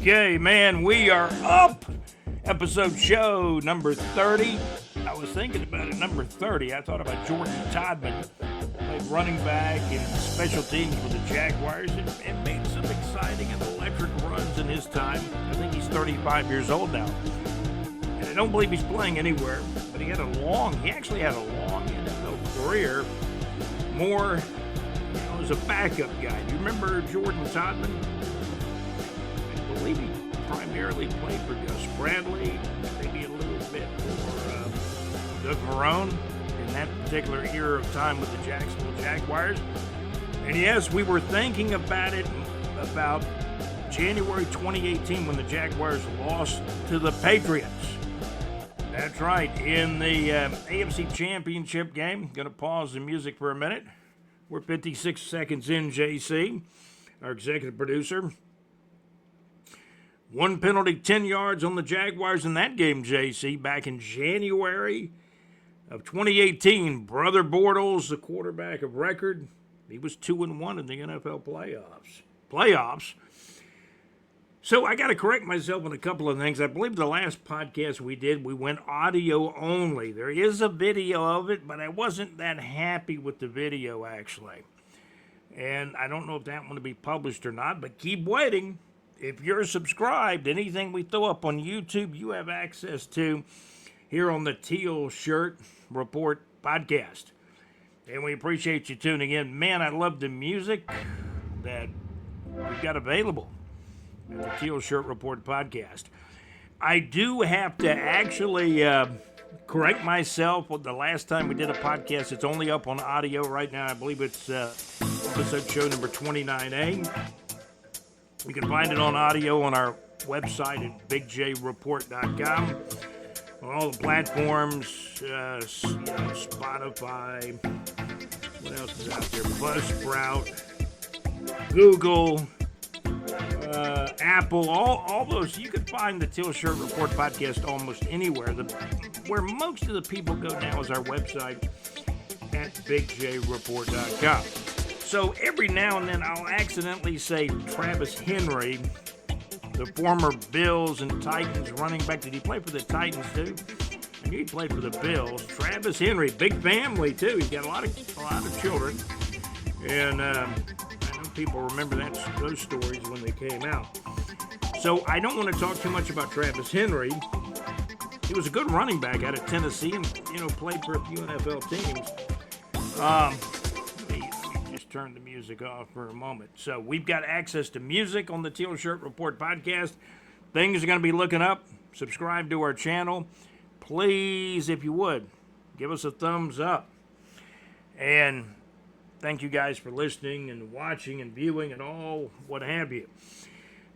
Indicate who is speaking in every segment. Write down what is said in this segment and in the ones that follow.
Speaker 1: Okay, man, we are up. Episode show number 30. I was thinking about it, number 30. I thought about Jordan Todman, played running back and special teams with the Jaguars and made some exciting and electric runs in his time. I think he's 35 years old now. And I don't believe he's playing anywhere, but he actually had a long NFL career, more, as a backup guy. Do you remember Jordan Todman? I believe he primarily played for Gus Bradley, maybe a little bit for Doug Marrone in that particular era of time with the Jacksonville Jaguars. And yes, we were thinking about it about January 2018 when the Jaguars lost to the Patriots. That's right, in the AFC Championship game. Going to pause the music for a minute. We're 56 seconds in, JC, our executive producer. One penalty, 10 yards on the Jaguars in that game, JC, back in January of 2018. Brother Bortles, the quarterback of record, he was 2-1 in the NFL playoffs. So I got to correct myself on a couple of things. I believe the last podcast we did, we went audio only. There is a video of it, but I wasn't that happy with the video, actually. And I don't know if that one will be published or not, but keep waiting. If you're subscribed, anything we throw up on YouTube, you have access to here on the Teal Shirt Report podcast. And we appreciate you tuning in. Man, I love the music that we've got available at the Teal Shirt Report podcast. I do have to actually correct myself. The last time we did a podcast, it's only up on audio right now. I believe it's episode show number 29A. You can find it on audio on our website at bigjreport.com. On all the platforms, Spotify, what else is out there? Buzzsprout, Google, Apple, all those. You can find the Teal Shirt Report podcast almost anywhere. Where most of the people go now is our website at bigjreport.com. So every now and then I'll accidentally say Travis Henry, the former Bills and Titans running back. Did he play for the Titans too? I knew he played for the Bills. Travis Henry, big family too. He's got a lot of children, and I know people remember those stories when they came out. So I don't want to talk too much about Travis Henry. He was a good running back out of Tennessee, and played for a few NFL teams. Turn the music off for a moment. So we've got access to music on the Teal Shirt Report podcast. Things are going to be looking up. Subscribe to our channel. Please, if you would, give us a thumbs up. And thank you guys for listening and watching and viewing and all what have you.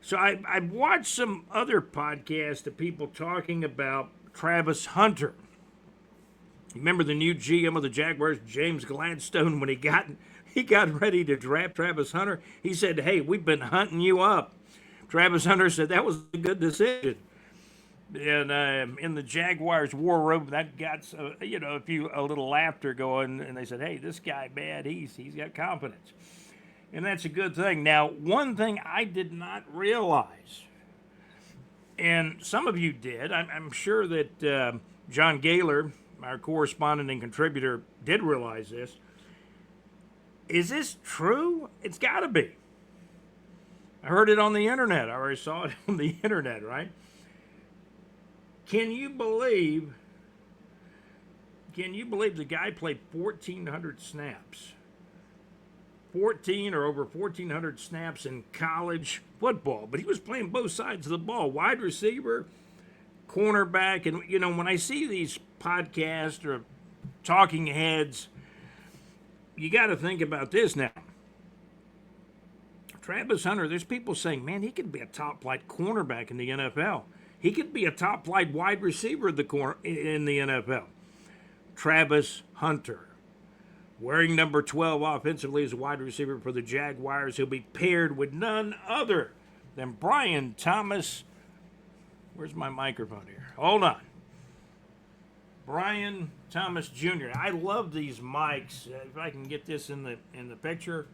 Speaker 1: So I've watched some other podcasts of people talking about Travis Hunter. You remember the new GM of the Jaguars, James Gladstone, when he got ready to draft Travis Hunter? He said, "Hey, we've been hunting you up." Travis Hunter said that was a good decision. And in the Jaguars war room, that got a little laughter going. And they said, "Hey, this guy, man, he's got confidence," and that's a good thing. Now, one thing I did not realize, and some of you did, I'm sure that John Gaylor, our correspondent and contributor, did realize this. Is this true? It's got to be. I heard it on the internet. I already saw it on the internet, right? Can you believe the guy played 1,400 snaps? 14 or over 1,400 snaps in college football. But he was playing both sides of the ball. Wide receiver, cornerback. And, when I see these podcasts or talking heads, you got to think about this now. Travis Hunter, there's people saying, man, he could be a top-flight cornerback in the NFL. He could be a top-flight wide receiver in the NFL. Travis Hunter, wearing number 12 offensively as a wide receiver for the Jaguars. He'll be paired with none other than Brian Thomas. Where's my microphone here? Hold on. Brian Thomas Jr. I love these mics. If I can get this in the picture,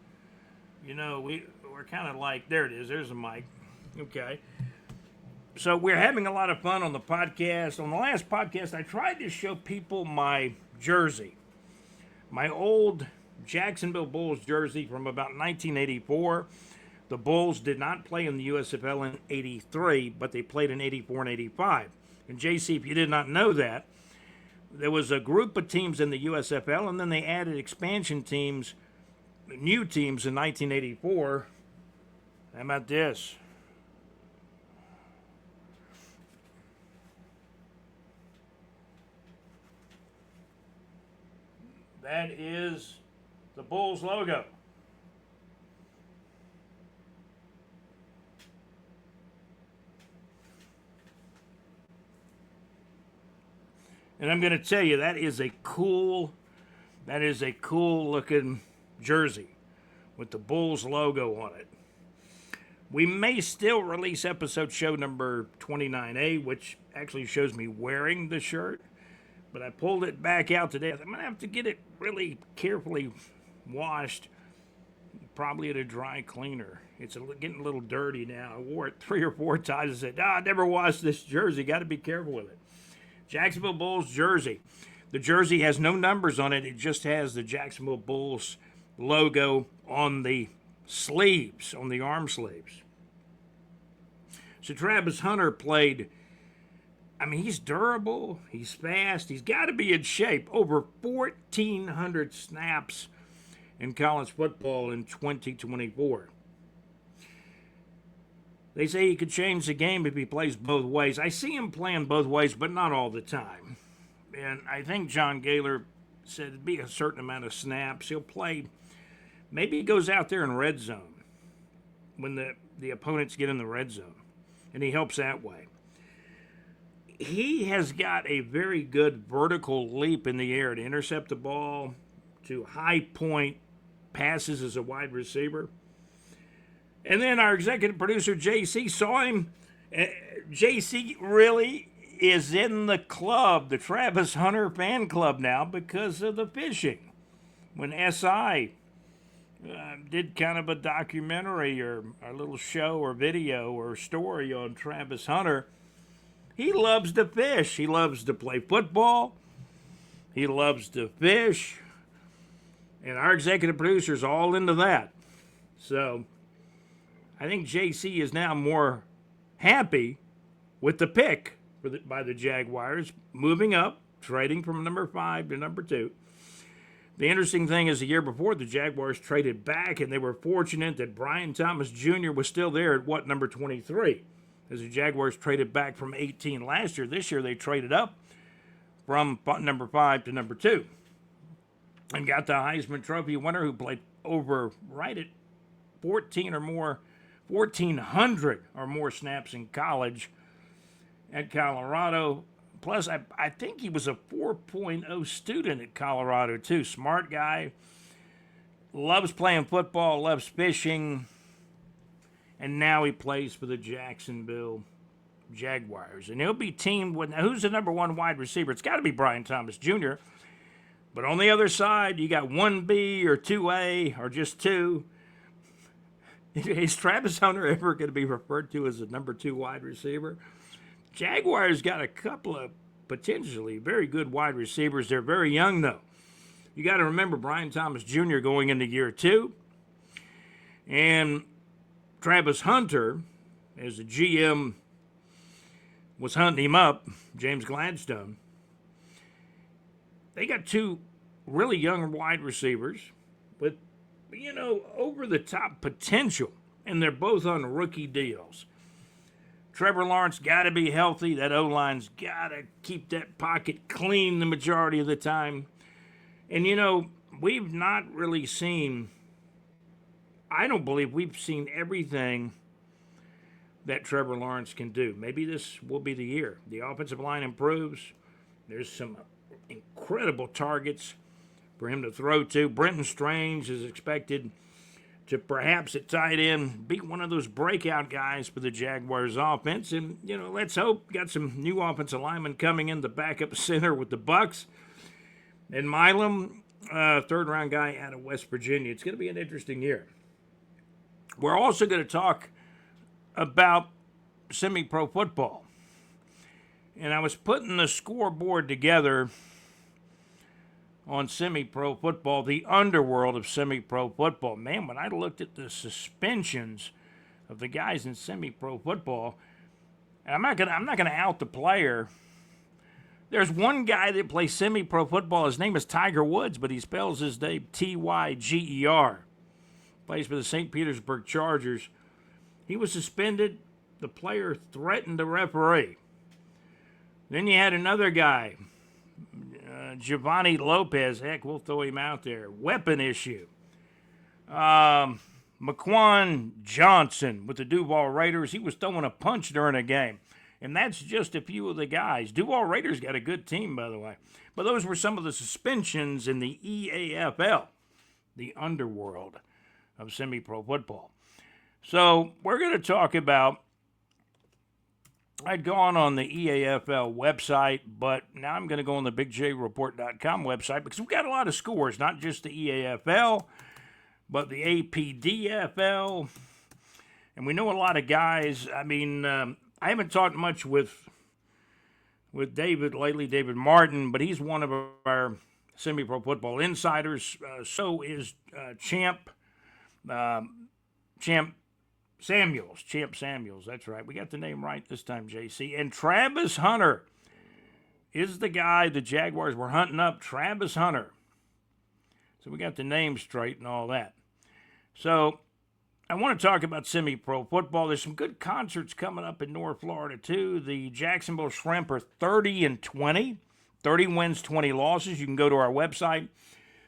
Speaker 1: we're kind of like, there it is. There's a mic. Okay. So we're having a lot of fun on the podcast. On the last podcast, I tried to show people my jersey, my old Jacksonville Bulls jersey from about 1984. The Bulls did not play in the USFL in 83, but they played in 84 and 85. And JC, if you did not know that, there was a group of teams in the USFL, and then they added expansion teams, new teams in 1984. How about this? That is the Bulls logo. And I'm going to tell you, that is a cool looking jersey with the Bulls logo on it. We may still release episode show number 29A, which actually shows me wearing the shirt. But I pulled it back out today. I'm going to have to get it really carefully washed, probably at a dry cleaner. It's getting a little dirty now. I wore it 3 or 4 times. I said, I never washed this jersey. Got to be careful with it. Jacksonville Bulls jersey. The jersey has no numbers on it. It just has the Jacksonville Bulls logo on the sleeves, on the arm sleeves. So Travis Hunter played, he's durable, he's fast, he's got to be in shape. Over 1,400 snaps in college football in 2024. They say he could change the game if he plays both ways. I see him playing both ways, but not all the time. And I think John Gaylor said it'd be a certain amount of snaps. He'll play, maybe he goes out there in red zone when the opponents get in the red zone, and he helps that way. He has got a very good vertical leap in the air to intercept the ball, to high point passes as a wide receiver. And then our executive producer, JC, saw him. JC really is in the club, the Travis Hunter fan club now, because of the fishing. When SI did kind of a documentary or a little show or video or story on Travis Hunter, he loves to fish. He loves to play football. He loves to fish. And our executive producer's all into that. So I think JC is now more happy with the pick by the Jaguars, moving up, trading from number 5 to number 2. The interesting thing is the year before, the Jaguars traded back, and they were fortunate that Brian Thomas Jr. was still there at, number 23. As the Jaguars traded back from 18 last year. This year they traded up from number 5 to number 2. And got the Heisman Trophy winner who played over right at 1,400 or more snaps in college at Colorado. Plus, I think he was a 4.0 student at Colorado, too. Smart guy. Loves playing football, loves fishing. And now he plays for the Jacksonville Jaguars. And he'll be teamed with, who's the number 1 wide receiver? It's got to be Brian Thomas Jr. But on the other side, you got 1B or 2A or just 2. Is Travis Hunter ever going to be referred to as a number 2 wide receiver? Jaguars got a couple of potentially very good wide receivers. They're very young, though. You got to remember Brian Thomas Jr. going into year 2. And Travis Hunter, as the GM was hunting him up, James Gladstone, they got 2 really young wide receivers with, over-the-top potential, and they're both on rookie deals. Trevor Lawrence got to be healthy. That O-line's got to keep that pocket clean the majority of the time. And, we've not really seen, I don't believe we've seen everything that Trevor Lawrence can do. Maybe this will be the year. The offensive line improves. There's some incredible targets for him to throw to. Brenton Strange is expected to perhaps at tight end be one of those breakout guys for the Jaguars offense. And, let's hope. Got some new offensive linemen coming in the backup center with the Bucks. And Milam, third-round guy out of West Virginia. It's going to be an interesting year. We're also going to talk about semi-pro football. And I was putting the scoreboard together on semi-pro football, the underworld of semi-pro football. Man, when I looked at the suspensions of the guys in semi-pro football, and I'm not gonna out the player. There's one guy that plays semi-pro football. His name is Tiger Woods, but he spells his name Tyger. Plays for the St. Petersburg Chargers. He was suspended. The player threatened the referee. Then you had another guy, Giovanni Lopez. Heck, we'll throw him out there. Weapon issue. McQuan Johnson with the Duval Raiders. He was throwing a punch during a game. And that's just a few of the guys. Duval Raiders got a good team, by the way. But those were some of the suspensions in the EAFL, the underworld of semi-pro football. So we're going to talk about, I'd gone on the EAFL website, but now I'm going to go on the BigJReport.com website because we've got a lot of scores, not just the EAFL, but the APDFL. And we know a lot of guys. I mean, I haven't talked much with David lately, David Martin, but he's one of our semi-pro football insiders. So is Champ Samuels. That's right. We got the name right this time, JC. And Travis Hunter is the guy the Jaguars were hunting up, Travis Hunter. So we got the name straight and all that. So I want to talk about semi-pro football. There's some good concerts coming up in North Florida, too. The Jacksonville Shrimp are 30-20. 30 wins, 20 losses. You can go to our website,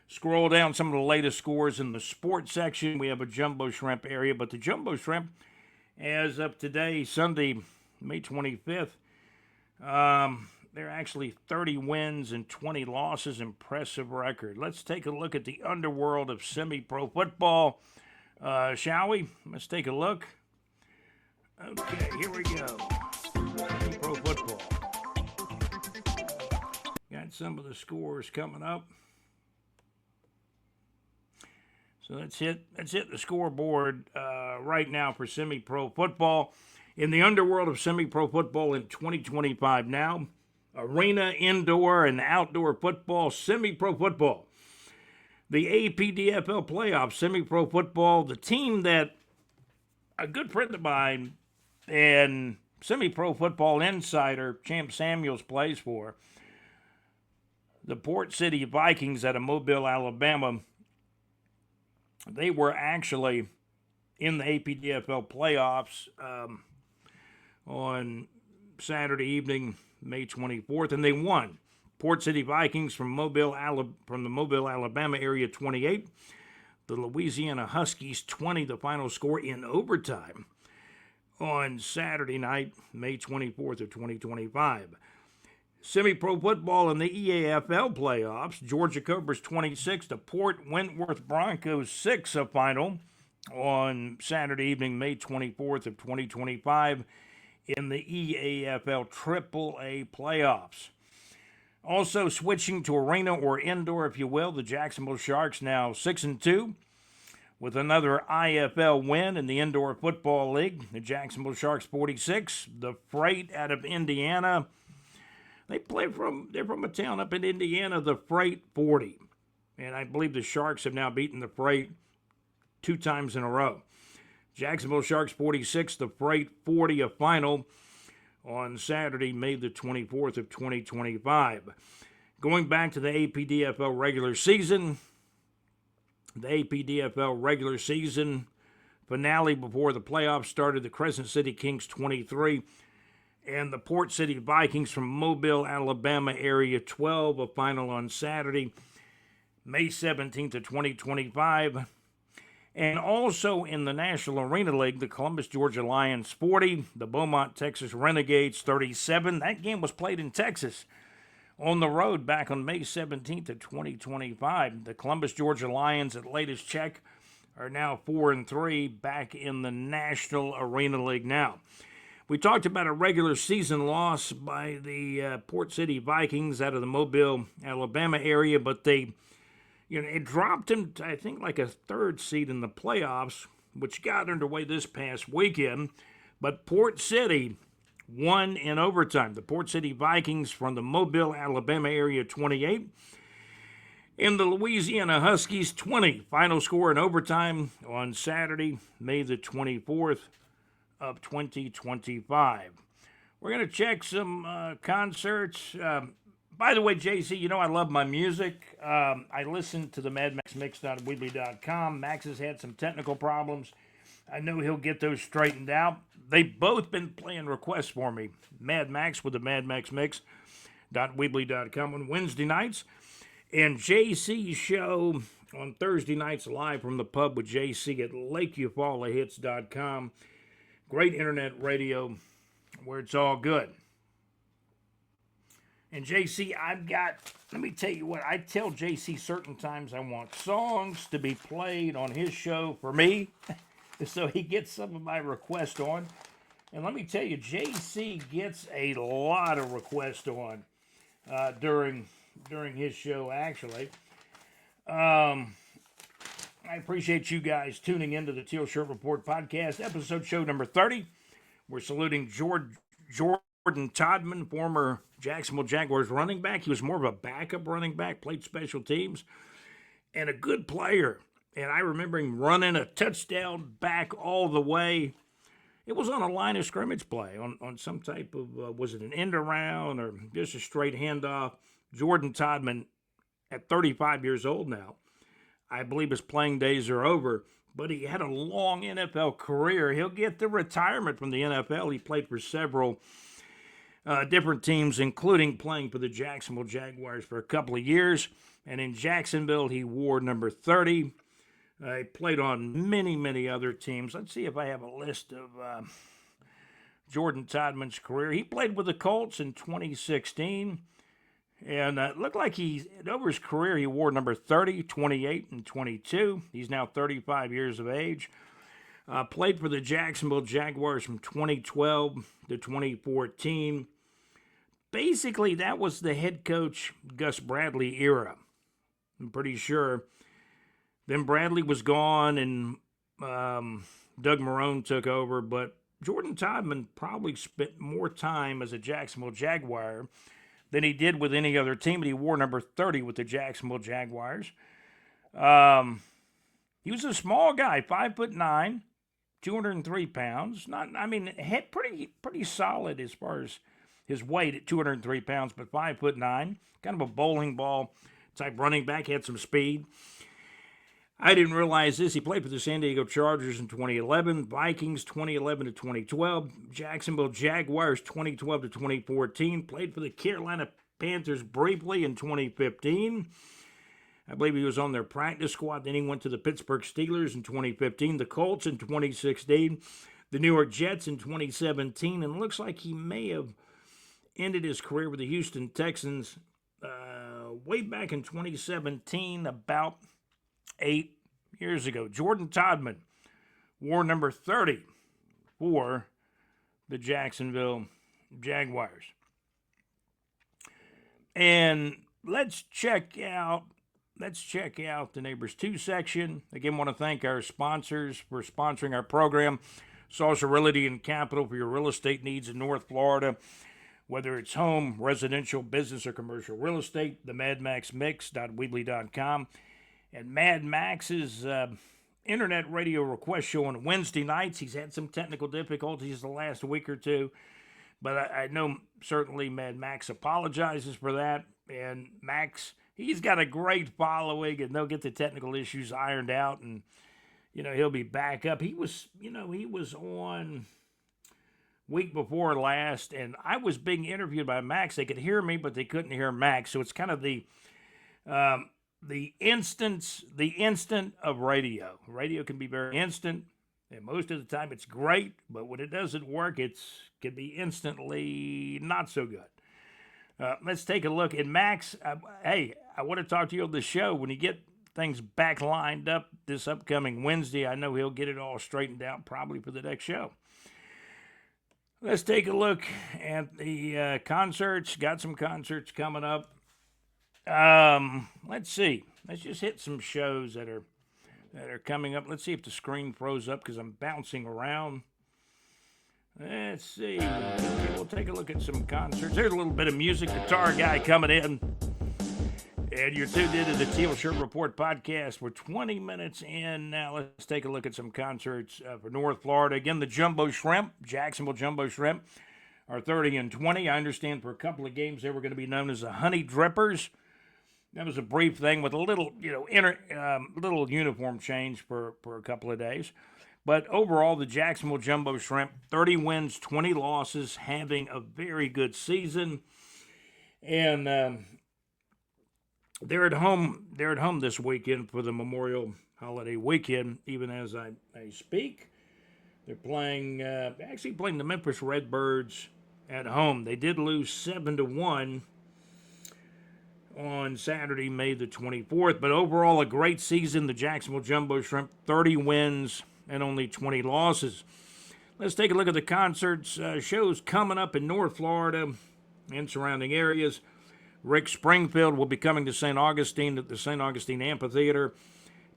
Speaker 1: scroll down some of the latest scores in the sports section. We have a Jumbo Shrimp area, but the Jumbo Shrimp, as of today, Sunday, May 25th, they're actually 30 wins and 20 losses. Impressive record. Let's take a look at the underworld of semi-pro football. Shall we? Let's take a look. Okay, here we go. Pro football. Got some of the scores coming up. So let's hit the scoreboard right now for semi-pro football. In the underworld of semi-pro football in 2025 now, arena, indoor, and outdoor football, semi-pro football. The APDFL playoffs, semi-pro football, the team that a good friend of mine and semi-pro football insider, Champ Samuels, plays for, the Port City Vikings out of Mobile, Alabama. They were actually in the APDFL playoffs on Saturday evening, May 24th, and they won. Port City Vikings from the Mobile, Alabama area, 28. The Louisiana Huskies, 20, the final score in overtime on Saturday night, May 24th of 2025. Semi-pro football in the EAFL playoffs, Georgia Cobras 26, the Port Wentworth Broncos 6, a final on Saturday evening, May 24th of 2025 in the EAFL AAA playoffs. Also switching to arena or indoor, if you will, the Jacksonville Sharks now 6-2 with another IFL win in the Indoor Football League. The Jacksonville Sharks 46, the Freight out of Indiana. They're from a town up in Indiana, the Freight 40. And I believe the Sharks have now beaten the Freight 2 times in a row. Jacksonville Sharks 46, the Freight 40, a final on Saturday, May the 24th of 2025. Going back to the APDFL regular season, the APDFL regular season finale before the playoffs started, the Crescent City Kings 23 and the Port City Vikings from Mobile, Alabama area 12, a final on Saturday, May 17th of 2025. And also in the National Arena League, the Columbus, Georgia Lions 40, the Beaumont, Texas Renegades 37. That game was played in Texas on the road back on May 17th of 2025. The Columbus, Georgia Lions, at latest check, are now 4-3 back in the National Arena League now. We talked about a regular season loss by the Port City Vikings out of the Mobile, Alabama area, but it dropped him to, I think, like a 3rd seed in the playoffs, which got underway this past weekend. But Port City won in overtime. The Port City Vikings from the Mobile, Alabama area 28. And the Louisiana Huskies 20. Final score in overtime on Saturday, May the 24th of 2025. We're going to check some concerts. By the way, JC, you know I love my music. I listen to the MadMaxMix.weebly.com. Max has had some technical problems. I know he'll get those straightened out. They've both been playing requests for me. Mad Max with the MadMaxMix.weebly.com on Wednesday nights. And JC's show on Thursday nights live from the pub with JC at LakeUfallahits.com. Great internet radio where it's all good. And JC, let me tell you what, I tell JC certain times I want songs to be played on his show for me, so he gets some of my requests on. And let me tell you, JC gets a lot of requests on during his show, actually. I appreciate you guys tuning into the Teal Shirt Report podcast, episode show number 30. We're saluting Jordan Todman, former Jacksonville Jaguars running back. He was more of a backup running back, played special teams, and a good player. And I remember him running a touchdown back all the way. It was on a line of scrimmage play, on some type of, was it an end around or just a straight handoff? Jordan Todman, at 35 years old now, I believe his playing days are over, but he had a long NFL career. He'll get the retirement from the NFL. He played for several different teams, including playing for the Jacksonville Jaguars for a couple of years. And in Jacksonville, he wore number 30. He played on many, many other teams. Let's see if I have a list of Jordan Todman's career. He played with the Colts in 2016. And it looked like over his career, he wore number 30, 28, and 22. He's now 35 years of age. Played for the Jacksonville Jaguars from 2012 to 2014. Basically, that was the head coach Gus Bradley era. I'm pretty sure. Then Bradley was gone and Doug Marrone took over. But Jordan Todman probably spent more time as a Jacksonville Jaguar than he did with any other team, but he wore number 30 with the Jacksonville Jaguars. He was a small guy, 5'9", 203 pounds. Head pretty solid as far as his weight at 203 pounds, but 5'9", kind of a bowling ball type running back, had some speed. I didn't realize this. He played for the San Diego Chargers in 2011, Vikings 2011 to 2012, Jacksonville Jaguars 2012 to 2014, played for the Carolina Panthers briefly in 2015. I believe he was on their practice squad. Then he went to the Pittsburgh Steelers in 2015, the Colts in 2016, the New York Jets in 2017, and it looks like he may have ended his career with the Houston Texans way back in 2017, about 8 years ago. Jordan Todman wore number 30 for the Jacksonville Jaguars. And let's check out the Neighbors 2 section. Again, want to thank our sponsors for sponsoring our program. Salsa Realty and Capital for your real estate needs in North Florida. Whether it's home, residential, business, or commercial real estate, the MadMaxMix.weebly.com. And Mad Max's internet radio request show on Wednesday nights. He's had some technical difficulties the last week or two, but I know certainly Mad Max apologizes for that. And Max, he's got a great following, and they'll get the technical issues ironed out, and he'll be back up. He was on week before last, and I was being interviewed by Max. They could hear me, but they couldn't hear Max. So it's kind of the instant of radio. Radio can be very instant, and most of the time it's great, but when it doesn't work, it can be instantly not so good. Let's take a look at Max. Hey, I want to talk to you on the show when you get things back lined up this upcoming Wednesday. I know he'll get it all straightened out probably for the next show. Let's take a look at the concerts. Got some concerts coming up. Let's see. Let's just hit some shows that are coming up. Let's see if the screen froze up because I'm bouncing around. Let's see. We'll take a look at some concerts. There's a little bit of music. Guitar guy coming in. And you're tuned into the Teal Shirt Report podcast. We're 20 minutes in now. Let's take a look at some concerts for North Florida. Again, the Jumbo Shrimp, Jacksonville Jumbo Shrimp, are 30 and 20. I understand for a couple of games they were going to be known as the Honey Drippers. That was a brief thing with a little, little uniform change for a couple of days. But overall, the Jacksonville Jumbo Shrimp, 30 wins, 20 losses, having a very good season. And they're at home this weekend for the Memorial Holiday weekend, even as I speak. They're playing the Memphis Redbirds at home. They did lose 7-1 on Saturday, May the 24th. But overall, a great season. The Jacksonville Jumbo Shrimp, 30 wins and only 20 losses. Let's take a look at the concerts, shows coming up in North Florida and surrounding areas. Rick Springfield will be coming to St. Augustine at the St. Augustine Amphitheater.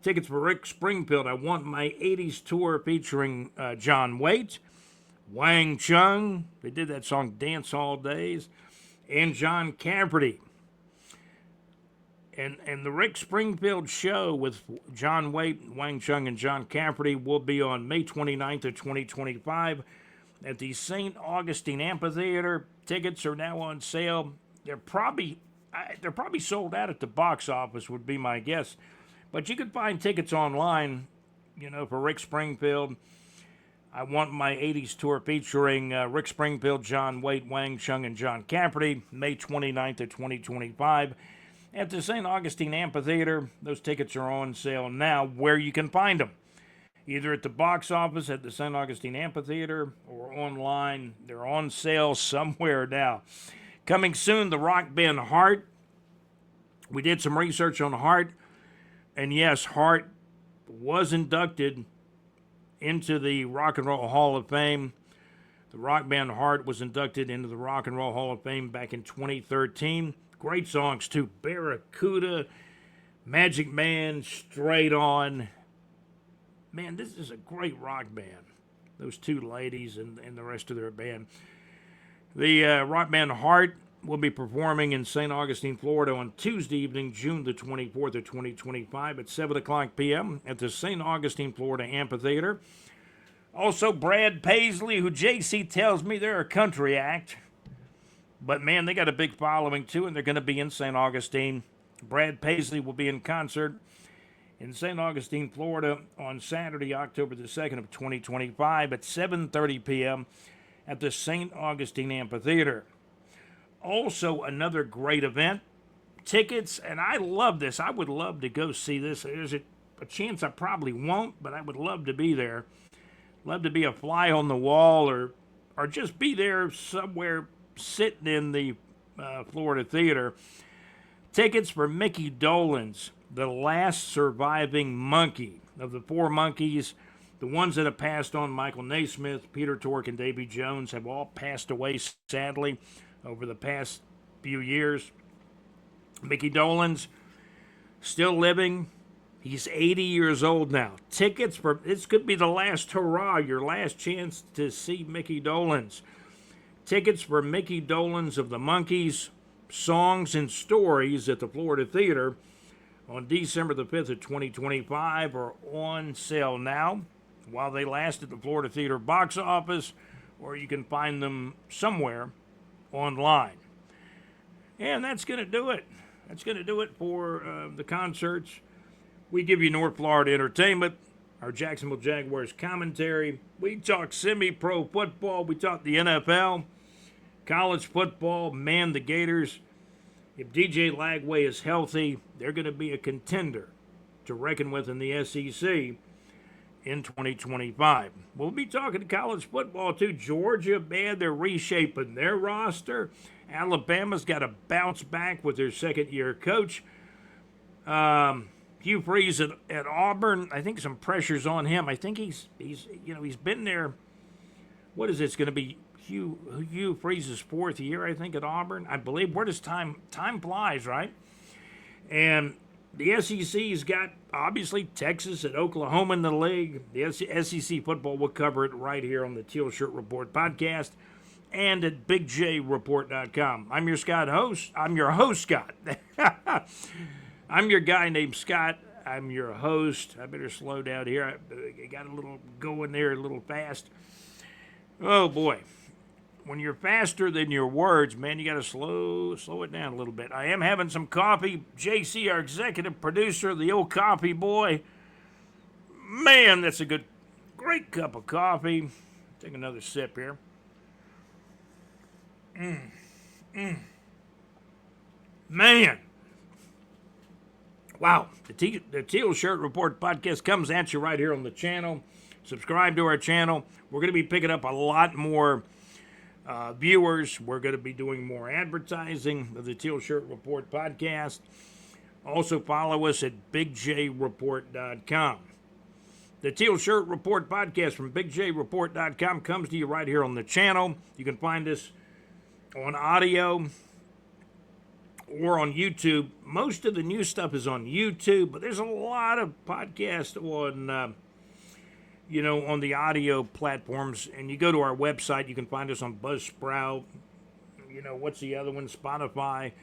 Speaker 1: Tickets for Rick Springfield, I Want My 80s Tour, featuring John Waite, Wang Chung, they did that song Dance Hall Days, and John Cafferty. And the Rick Springfield show with John Waite, Wang Chung, and John Cafferty will be on May 29th of 2025 at the St. Augustine Amphitheater. Tickets are now on sale. They're probably sold out at the box office, would be my guess. But you can find tickets online, for Rick Springfield. I Want My 80s Tour, featuring Rick Springfield, John Waite, Wang Chung, and John Cafferty, May 29th of 2025 at the St. Augustine Amphitheater. Those tickets are on sale now, where you can find them. Either at the box office at the St. Augustine Amphitheater or online. They're on sale somewhere now. Coming soon, the rock band Heart. We did some research on Heart, and yes, Heart was inducted into the Rock and Roll Hall of Fame. The rock band Heart was inducted into the Rock and Roll Hall of Fame back in 2013. Great songs too. Barracuda, Magic Man, Straight On. Man, this is a great rock band. Those two ladies and the rest of their band. The rock band Heart will be performing in St. Augustine, Florida on Tuesday evening, June the 24th of 2025 at 7 o'clock p.m. at the St. Augustine, Florida Amphitheater. Also, Brad Paisley, who JC tells me they're a country act. But, man, they got a big following, too, and they're going to be in St. Augustine. Brad Paisley will be in concert in St. Augustine, Florida on Saturday, October the 2nd of 2025 at 7:30 p.m. at the St. Augustine Amphitheater. Also, another great event. Tickets, and I love this. I would love to go see this. There's a chance I probably won't, but I would love to be there. Love to be a fly on the wall or just be there somewhere sitting in the Florida Theater. Tickets for Mickey Dolenz, the last surviving monkey of the four monkeys. The ones that have passed on, Michael Naismith, Peter Tork, and Davy Jones, have all passed away, sadly, over the past few years. Mickey Dolenz, still living. He's 80 years old now. Tickets for, this could be the last hurrah, your last chance to see Mickey Dolenz. Tickets for Mickey Dolenz of the Monkees, Songs and Stories at the Florida Theater on December the 5th of 2025 are on sale now while they last at the Florida Theater box office, or you can find them somewhere online. And that's going to do it. That's going to do it for the concerts. We give you North Florida entertainment, our Jacksonville Jaguars commentary. We talk semi-pro football. We talk the NFL, college football, man the Gators. If DJ Lagway is healthy, they're going to be a contender to reckon with in the SEC in 2025. We'll be talking college football too. Georgia, man, they're reshaping their roster. Alabama's got to bounce back with their second-year coach. Hugh Freeze at Auburn, I think some pressure's on him. I think he's been there. What is this going to be? Hugh Freeze's fourth year, I think, at Auburn. I believe. Where does time flies, right? And The SEC's got, obviously, Texas and Oklahoma in the league. The SEC football, we'll cover it right here on the Teal Shirt Report podcast and at BigJReport.com. I'm your host, Scott. I'm your guy named Scott. I'm your host. I better slow down here. I got a little going there, a little fast. Oh, boy. When you're faster than your words, man, you got to slow it down a little bit. I am having some coffee. JC, our executive producer, the old coffee boy. Man, that's a great cup of coffee. Take another sip here. Man. Wow. The Teal Shirt Report podcast comes at you right here on the channel. Subscribe to our channel. We're going to be picking up a lot more viewers. We're going to be doing more advertising of the Teal Shirt Report podcast. Also follow us at BigJReport.com. The Teal Shirt Report podcast from BigJReport.com comes to you right here on the channel. You can find us on audio or on YouTube. Most of the new stuff is on YouTube, but there's a lot of podcasts on on the audio platforms, and you go to our website, you can find us on Buzzsprout, what's the other one, Spotify,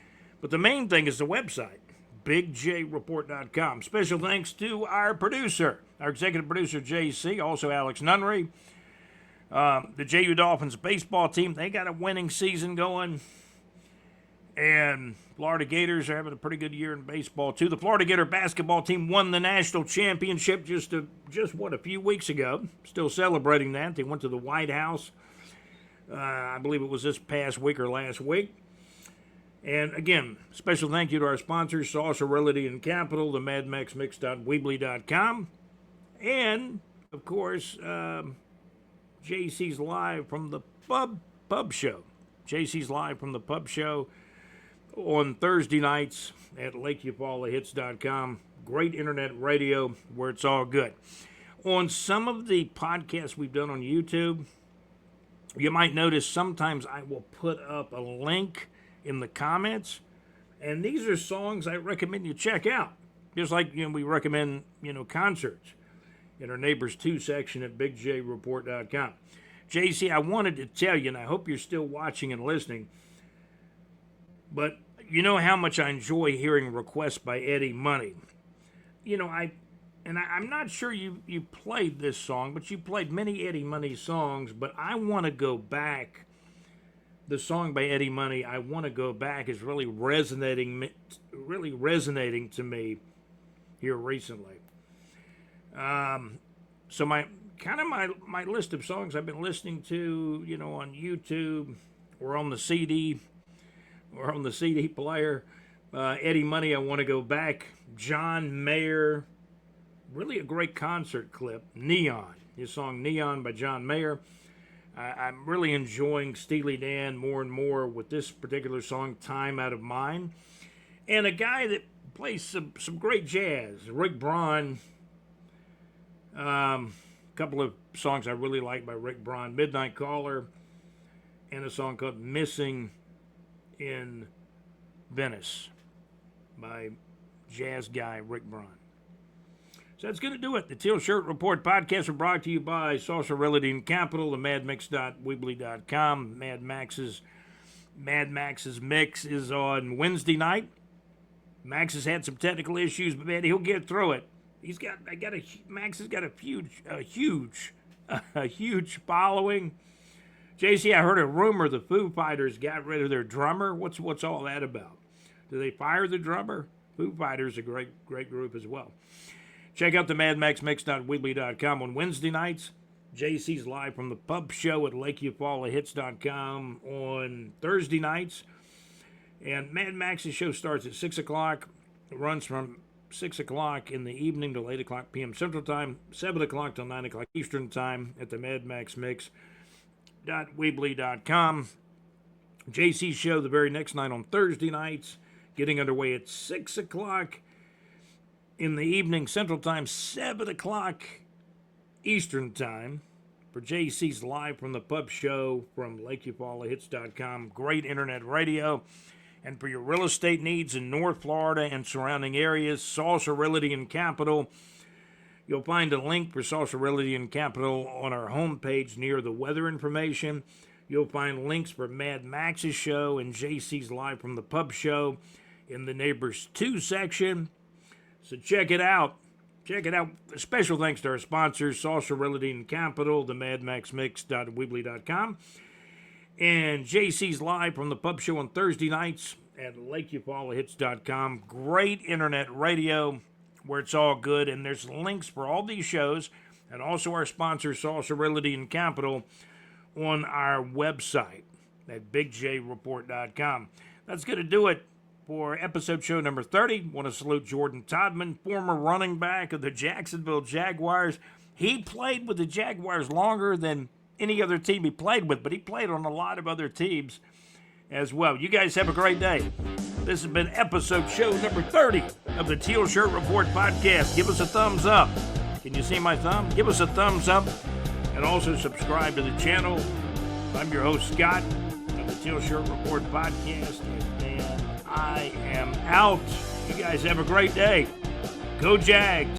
Speaker 1: but the main thing is the website, BigJReport.com. Special thanks to our producer, our executive producer, JC, also Alex Nunnery, the JU Dolphins baseball team. They got a winning season going, and Florida Gators are having a pretty good year in baseball, too. The Florida Gator basketball team won the national championship just a few weeks ago. Still celebrating that. They went to the White House. I believe it was this past week or last week. And, again, special thank you to our sponsors, Saucer Realty and Capital, the MadMaxMix.Weebly.com, and, of course, JC's Live from the Pub Show. JC's Live from the Pub Show on Thursday nights at LakeUpallahits.com. Great internet radio where it's all good. On some of the podcasts we've done on YouTube, you might notice sometimes I will put up a link in the comments, and these are songs I recommend you check out. Just like we recommend concerts in our Neighbors 2 section at BigJReport.com. JC, I wanted to tell you, and I hope you're still watching and listening, but you know how much I enjoy hearing requests by Eddie Money. I'm not sure you played this song, but you played many Eddie Money songs, but I want to go back. The song by Eddie Money, I Want to Go Back, is really resonating to me here recently. So my list of songs I've been listening to, on YouTube or on the CD player. Eddie Money, I Want to Go Back. John Mayer, really a great concert clip. Neon, his song Neon by John Mayer. I'm really enjoying Steely Dan more and more with this particular song, Time Out of Mind. And a guy that plays some great jazz, Rick Braun. A couple of songs I really like by Rick Braun, Midnight Caller, and a song called Missing in Venice by jazz guy Rick Braun. So that's going to do it. The Teal Shirt Report podcast are brought to you by Saucer Realty and Capital, the MadMix.Weebly.com. Mad Max's Mix is on Wednesday night. Max has had some technical issues, but man, he'll get through it. Max has got a huge following. JC, I heard a rumor the Foo Fighters got rid of their drummer. What's all that about? Do they fire the drummer? Foo Fighters a great group as well. Check out the MadMaxMix.Weebly.com on Wednesday nights. JC's Live from the Pub Show at LakeUpallahits.com on Thursday nights. And Mad Max's show starts at 6 o'clock. It runs from 6 o'clock in the evening till 8 o'clock p.m. Central Time, 7 o'clock till 9 o'clock Eastern Time at the MadMaxMix.Weebly.com. JC's show the very next night on Thursday nights, getting underway at 6 o'clock in the evening Central Time, 7 o'clock Eastern Time for JC's Live from the Pub Show from LakeUpallahits.com. Great internet radio. And for your real estate needs in North Florida and surrounding areas, Salsa Realty and Capital. You'll find a link for Salsa Realty and Capital on our homepage near the weather information. You'll find links for Mad Max's show and JC's Live from the Pub show in the Neighbors 2 section. So check it out. Check it out. Special thanks to our sponsors, Salsa Realty and Capital, the madmaxmix.weebly.com, and JC's Live from the Pub show on Thursday nights at LakeUfallahits.com. Great internet radio where it's all good, and there's links for all these shows and also our sponsor, Salsa Realty and Capital, on our website at bigjreport.com. That's going to do it for episode show number 30. Want to salute Jordan Todman, former running back of the Jacksonville Jaguars. He played with the Jaguars longer than any other team he played with, but he played on a lot of other teams as well. You guys have a great day. This has been episode show number 30 of the Teal Shirt Report podcast. Give us a thumbs up. Can you see my thumb? Give us a thumbs up and also subscribe to the channel. I'm your host, Scott, of the Teal Shirt Report podcast, and I am out. You guys have a great day. Go Jags.